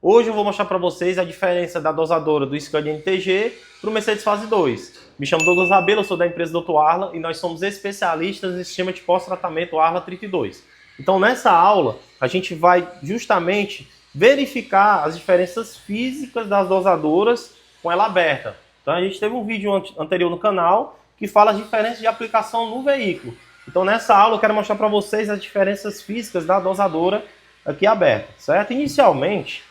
Hoje eu vou mostrar para vocês a diferença da dosadora do Scania NTG para o Mercedes Fase 2. Me chamo Douglas Rabelo, eu sou da empresa Dr. Arla e nós somos especialistas em sistema de pós-tratamento Arla 32. Então nessa aula a gente vai justamente verificar as diferenças físicas das dosadoras com ela aberta. Então a gente teve um vídeo anterior no canal que fala as diferenças de aplicação no veículo. Então nessa aula eu quero mostrar para vocês as diferenças físicas da dosadora aqui aberta, certo? Inicialmente,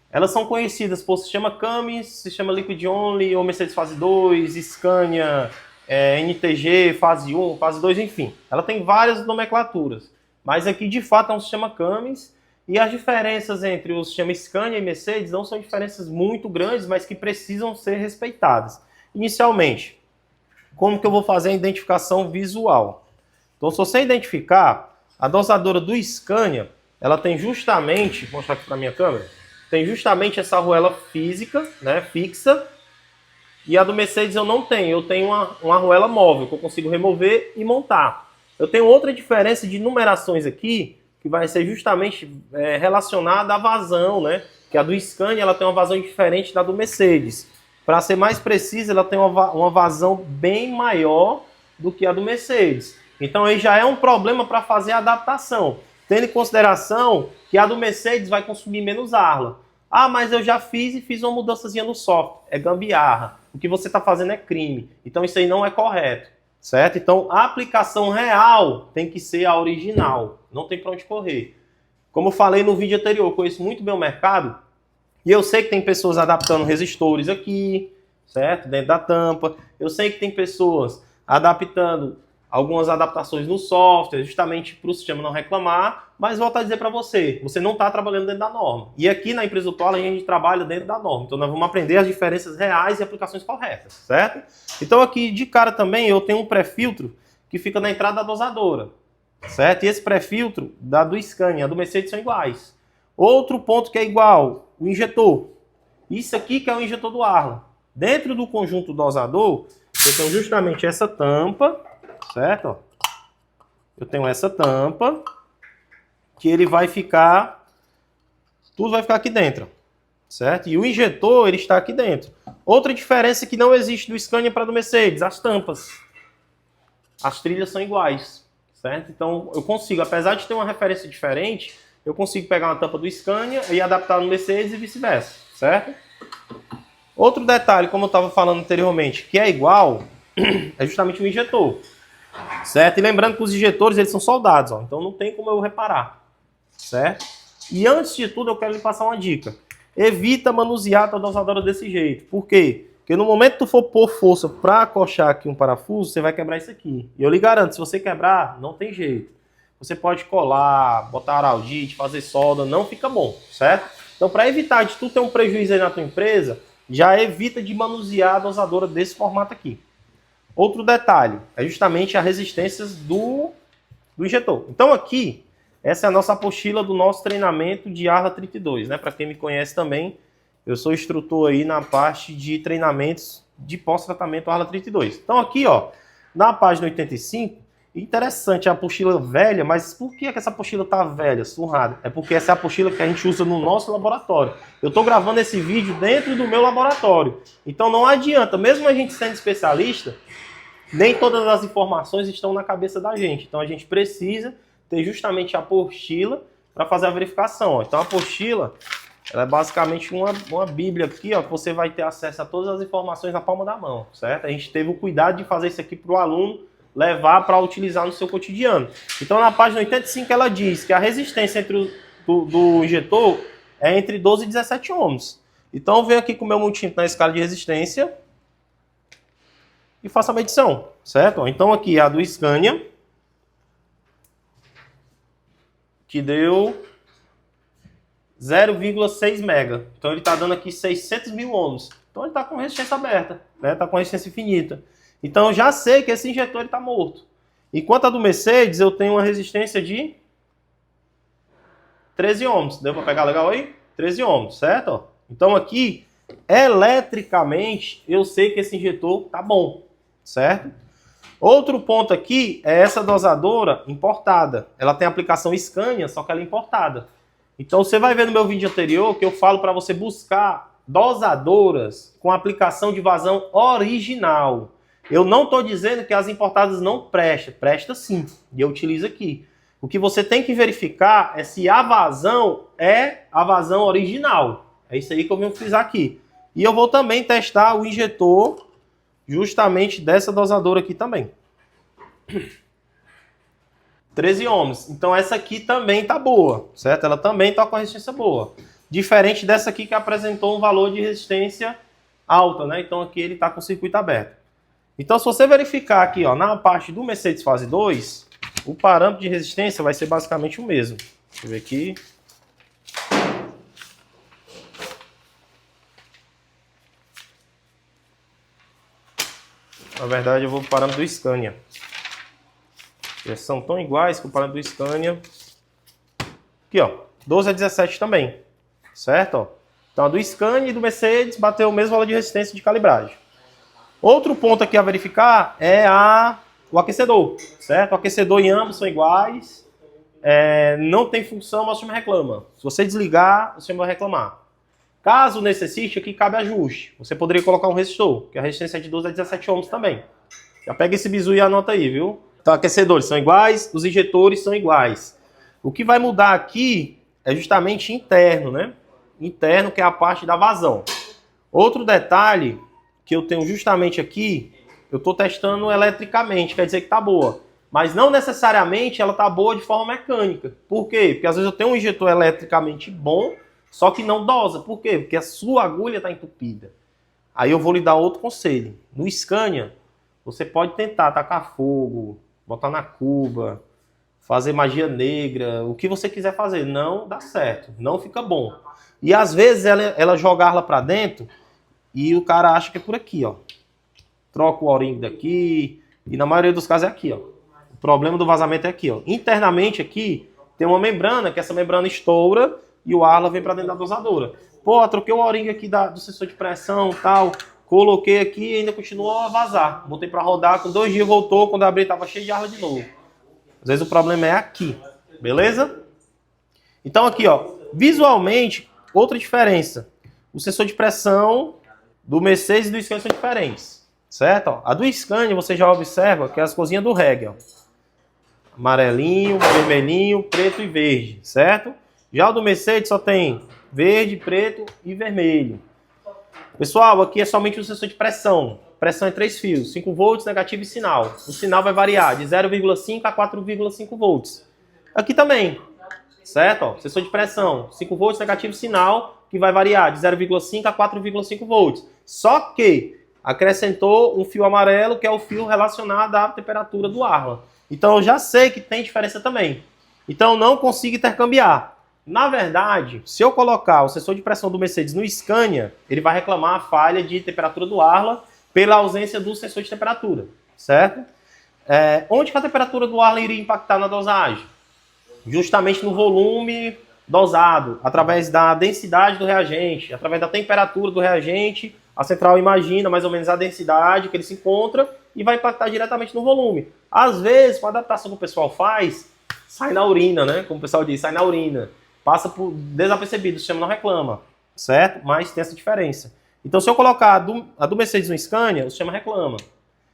elas são conhecidas por sistema Cummins, sistema Liquid Only, ou Mercedes Fase 2, Scania, NTG, Fase 1, Fase 2, enfim. Ela tem várias nomenclaturas, mas aqui de fato é um sistema Cummins, e as diferenças entre o sistema Scania e Mercedes não são diferenças muito grandes, mas que precisam ser respeitadas. Inicialmente, como que eu vou fazer a identificação visual? Então, se você identificar, a dosadora do Scania, ela tem justamente, vou mostrar aqui para a minha câmera, tem justamente essa arruela física, né, fixa, e a do Mercedes eu não tenho. Eu tenho uma arruela móvel, que eu consigo remover e montar. Eu tenho outra diferença de numerações aqui, que vai ser justamente relacionada à vazão, né, que a do Scania ela tem uma vazão diferente da do Mercedes. Para ser mais precisa, ela tem uma vazão bem maior do que a do Mercedes. Então aí já é um problema para fazer a adaptação, tendo em consideração que a do Mercedes vai consumir menos Arla. Ah, mas eu já fiz uma mudançazinha no software. É gambiarra. O que você está fazendo é crime. Então isso aí não é correto, certo? Então a aplicação real tem que ser a original. Não tem para onde correr. Como eu falei no vídeo anterior, eu conheço muito bem o mercado e eu sei que tem pessoas adaptando resistores aqui, certo? Dentro da tampa. Eu sei que tem pessoas adaptando algumas adaptações no software, justamente para o sistema não reclamar, mas volto a dizer para você, você não está trabalhando dentro da norma. E aqui na empresa do Tola a gente trabalha dentro da norma, então nós vamos aprender as diferenças reais e aplicações corretas, certo? Então aqui de cara também eu tenho um pré-filtro que fica na entrada da dosadora, certo? E esse pré-filtro da do Scania, do Mercedes são iguais. Outro ponto que é igual, o injetor. Isso aqui que é o injetor do Arla. Dentro do conjunto dosador, eu tenho justamente essa tampa, certo? Eu tenho essa tampa, que ele vai ficar, tudo vai ficar aqui dentro, certo? E o injetor, ele está aqui dentro. Outra diferença que não existe do Scania para do Mercedes, as tampas. As trilhas são iguais, certo? Então eu consigo, apesar de ter uma referência diferente, eu consigo pegar uma tampa do Scania e adaptar no Mercedes e vice-versa, certo? Outro detalhe, como eu estava falando anteriormente, que é igual, é justamente o injetor. Certo? E lembrando que os injetores eles são soldados, ó, então não tem como eu reparar, certo? E antes de tudo eu quero lhe passar uma dica. Evita manusear a tua dosadora desse jeito. Por quê? Porque no momento que tu for pôr força para acochar aqui um parafuso, você vai quebrar isso aqui. E eu lhe garanto, se você quebrar, não tem jeito. Você pode colar, botar araldite, fazer solda, não fica bom, certo? Então para evitar de tu ter um prejuízo aí na tua empresa, já evita de manusear a dosadora desse formato aqui. Outro detalhe é justamente as resistências do injetor. Então aqui, essa é a nossa apostila do nosso treinamento de Arla 32, né? Para quem me conhece também, eu sou instrutor aí na parte de treinamentos de pós-tratamento Arla 32. Então aqui, ó, na página 85, interessante, a apostila velha, mas por que essa apostila tá velha, surrada? É porque essa é a apostila que a gente usa no nosso laboratório. Eu estou gravando esse vídeo dentro do meu laboratório. Então não adianta, mesmo a gente sendo especialista, nem todas as informações estão na cabeça da gente. Então a gente precisa ter justamente a apostila para fazer a verificação. Ó. Então a apostila ela é basicamente uma bíblia aqui, ó, que você vai ter acesso a todas as informações na palma da mão, certo? A gente teve o cuidado de fazer isso aqui para o aluno levar para utilizar no seu cotidiano. Então na página 85 ela diz que a resistência entre do injetor é entre 12 e 17 ohms. Então eu venho aqui com o meu multímetro na escala de resistência e faço a medição, certo? Então aqui a do Scania, que deu 0,6 mega. Então ele está dando aqui 600 mil ohms. Então ele está com resistência aberta, né? Está com resistência infinita. Então eu já sei que esse injetor está morto. Enquanto a do Mercedes eu tenho uma resistência de 13 ohms. Deu para pegar legal aí? 13 ohms, certo? Então aqui, eletricamente, eu sei que esse injetor está bom, certo? Outro ponto aqui é essa dosadora importada. Ela tem aplicação Scania, só que ela é importada. Então você vai ver no meu vídeo anterior que eu falo para você buscar dosadoras com aplicação de vazão original. Eu não estou dizendo que as importadas não prestam, presta sim, e eu utilizo aqui. O que você tem que verificar é se a vazão é a vazão original. É isso aí que eu vim frisar aqui. E eu vou também testar o injetor justamente dessa dosadora aqui também. 13 ohms. Então essa aqui também tá boa, certo? Ela também tá com resistência boa. Diferente dessa aqui que apresentou um valor de resistência alta, né? Então aqui ele tá com o circuito aberto. Então se você verificar aqui, ó, na parte do Mercedes fase 2, o parâmetro de resistência vai ser basicamente o mesmo. Deixa eu ver aqui. Na verdade eu vou pro parâmetro do Scania. Eles são tão iguais que o parâmetro do Scania. Aqui, ó, 12 a 17 também, certo? Ó. Então a do Scania e do Mercedes bateu o mesmo valor de resistência de calibragem. Outro ponto aqui a verificar é o aquecedor, certo? O aquecedor em ambos são iguais. Não tem função, mas o sistema reclama. Se você desligar, o sistema vai reclamar. Caso necessite, aqui cabe ajuste. Você poderia colocar um resistor, que a resistência é de 12 a 17 ohms também. Já pega esse bizu e anota aí, viu? Então, aquecedores são iguais, os injetores são iguais. O que vai mudar aqui é justamente interno, né? Interno, que é a parte da vazão. Outro detalhe que eu tenho justamente aqui, eu estou testando eletricamente, quer dizer que está boa. Mas não necessariamente ela está boa de forma mecânica. Por quê? Porque às vezes eu tenho um injetor eletricamente bom, só que não dosa. Por quê? Porque a sua agulha está entupida. Aí eu vou lhe dar outro conselho. No Scania, você pode tentar tacar fogo, botar na cuba, fazer magia negra, o que você quiser fazer. Não dá certo, não fica bom. E às vezes ela joga ela para dentro e o cara acha que é por aqui, ó. Troca o O-ring daqui e na maioria dos casos é aqui, ó. O problema do vazamento é aqui, ó. Internamente aqui tem uma membrana, que essa membrana estoura e o ar vem para dentro da dosadora. Pô, troquei o O-ring aqui do sensor de pressão e tal, coloquei aqui e ainda continuou a vazar. Botei para rodar, com 2 dias voltou, quando eu abri estava cheio de ar de novo. Às vezes o problema é aqui, beleza? Então aqui, ó, visualmente, outra diferença. O sensor de pressão do Mercedes e do Scania são diferentes, certo? Ó, a do Scania você já observa que é as corzinhas do reggae, ó. Amarelinho, vermelhinho, preto e verde, certo? Já o do Mercedes só tem verde, preto e vermelho. Pessoal, aqui é somente o sensor de pressão. Pressão em 3 fios, 5 volts, negativo e sinal. O sinal vai variar de 0,5 a 4,5 volts. Aqui também, certo? Ó, sensor de pressão, 5 volts, negativo e sinal, que vai variar de 0,5 a 4,5 volts. Só que acrescentou um fio amarelo, que é o fio relacionado à temperatura do ar. Então eu já sei que tem diferença também. Então eu não consigo intercambiar. Na verdade, se eu colocar o sensor de pressão do Mercedes no Scania, ele vai reclamar a falha de temperatura do Arla pela ausência do sensor de temperatura, certo? Onde que a temperatura do Arla iria impactar na dosagem? Justamente no volume dosado, através da densidade do reagente, através da temperatura do reagente, a central imagina mais ou menos a densidade que ele se encontra e vai impactar diretamente no volume. Às vezes, com a adaptação que o pessoal faz, sai na urina, né? Como o pessoal diz, sai na urina. Passa por desapercebido, o sistema não reclama, certo? Mas tem essa diferença. Então, se eu colocar a do Mercedes no Scania, o sistema reclama.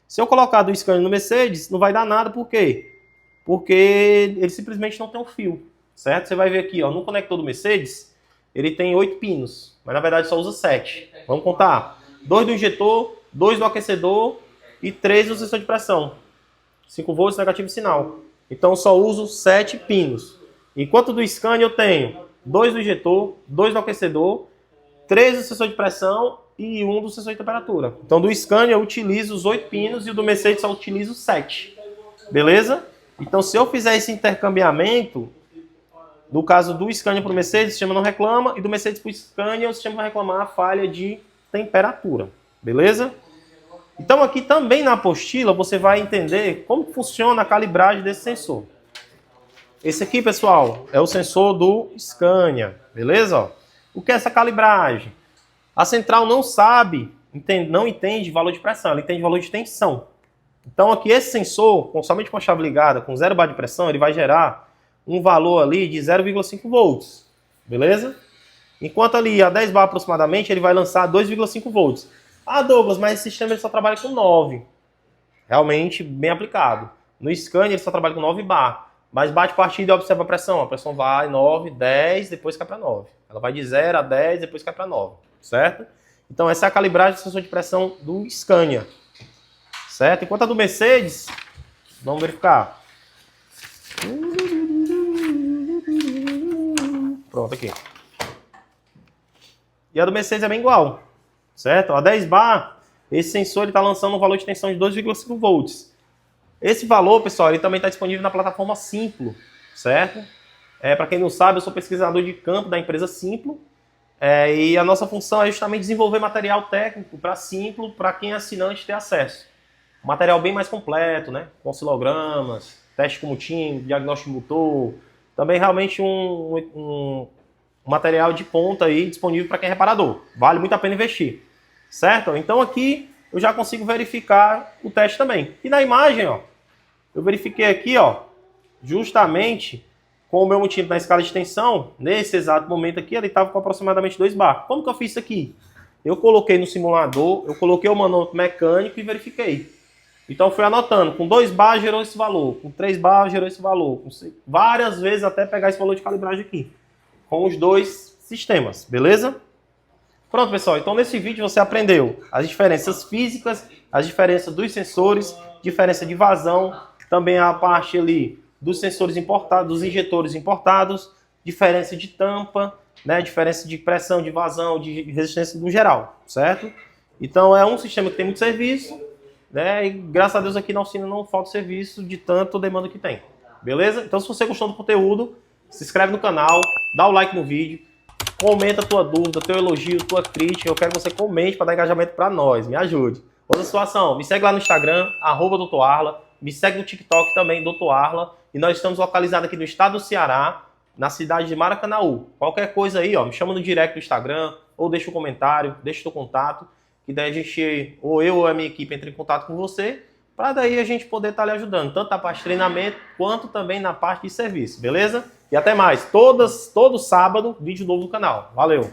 Se eu colocar a do Scania no Mercedes, não vai dar nada, por quê? Porque ele simplesmente não tem um fio, certo? Você vai ver aqui, ó, no conector do Mercedes, ele tem 8 pinos, mas na verdade só usa 7. Vamos contar. 2 do injetor, 2 do aquecedor e 3 do sensor de pressão. 5 volts, negativo e sinal. Então, eu só uso 7 pinos. Enquanto do Scania eu tenho 2 do injetor, 2 do aquecedor, 3 do sensor de pressão e 1 do sensor de temperatura. Então do Scania eu utilizo os 8 pinos e o do Mercedes só utilizo 7. Beleza? Então se eu fizer esse intercambiamento, no caso do Scania para o Mercedes, o sistema não reclama, e do Mercedes para o Scania, o sistema vai reclamar a falha de temperatura. Beleza? Então aqui também na apostila você vai entender como funciona a calibragem desse sensor. Esse aqui, pessoal, é o sensor do Scania, beleza? O que é essa calibragem? A central não sabe, não entende valor de pressão, ela entende valor de tensão. Então aqui esse sensor, somente com a chave ligada, com 0 bar de pressão, ele vai gerar um valor ali de 0,5 volts. beleza? Enquanto ali a 10 bar aproximadamente, ele vai lançar 2,5 volts. Ah, Douglas, mas esse sistema ele só trabalha com 9. Realmente bem aplicado. No Scania ele só trabalha com 9 bar. Mas bate partida e observa a pressão. A pressão vai 9, 10, depois cai para 9. Ela vai de 0 a 10, depois cai para 9. Certo? Então essa é a calibragem do sensor de pressão do Scania. Certo? Enquanto a do Mercedes, vamos verificar. Pronto, aqui. E a do Mercedes é bem igual. Certo? A 10 bar, esse sensor está lançando um valor de tensão de 2,5 volts. Esse valor, pessoal, ele também está disponível na plataforma Simplo, certo? Para quem não sabe, eu sou pesquisador de campo da empresa Simplo. E a nossa função é justamente desenvolver material técnico para Simplo, para quem é assinante ter acesso. Um material bem mais completo, né? Com oscilogramas, teste com timbre, diagnóstico de motor. Também realmente um material de ponta aí disponível para quem é reparador. Vale muito a pena investir, certo? Então aqui eu já consigo verificar o teste também. E na imagem, ó, eu verifiquei aqui, ó, justamente com o meu multímetro na escala de tensão, nesse exato momento aqui, ele estava com aproximadamente 2 bar. Como que eu fiz isso aqui? Eu coloquei no simulador, eu coloquei o manômetro mecânico e verifiquei. Então eu fui anotando, com 2 bar gerou esse valor, com 3 bar gerou esse valor, várias vezes até pegar esse valor de calibragem aqui, com os dois sistemas, beleza? Pronto, pessoal, então nesse vídeo você aprendeu as diferenças físicas, as diferenças dos sensores, diferença de vazão, também a parte ali dos sensores importados, dos injetores importados, diferença de tampa, né, diferença de pressão, de vazão, de resistência no geral, certo? Então é um sistema que tem muito serviço, né, e graças a Deus aqui na oficina não falta serviço de tanto demanda que tem, beleza? Então se você gostou do conteúdo, se inscreve no canal, dá o like no vídeo, comenta a tua dúvida, teu elogio, tua crítica. Eu quero que você comente para dar engajamento para nós. Me ajude. Outra situação, me segue lá no Instagram, @Dr. Arla. Me segue no TikTok também, Dr. Arla. E nós estamos localizados aqui no estado do Ceará, na cidade de Maracanaú. Qualquer coisa aí, ó, me chama no direct do Instagram, ou deixa um comentário, deixa o teu contato, que daí a gente, ou eu ou a minha equipe, entre em contato com você, para daí a gente poder estar lhe ajudando, tanto na parte de treinamento, quanto também na parte de serviço, beleza? E até mais. Todo sábado, vídeo novo no canal. Valeu!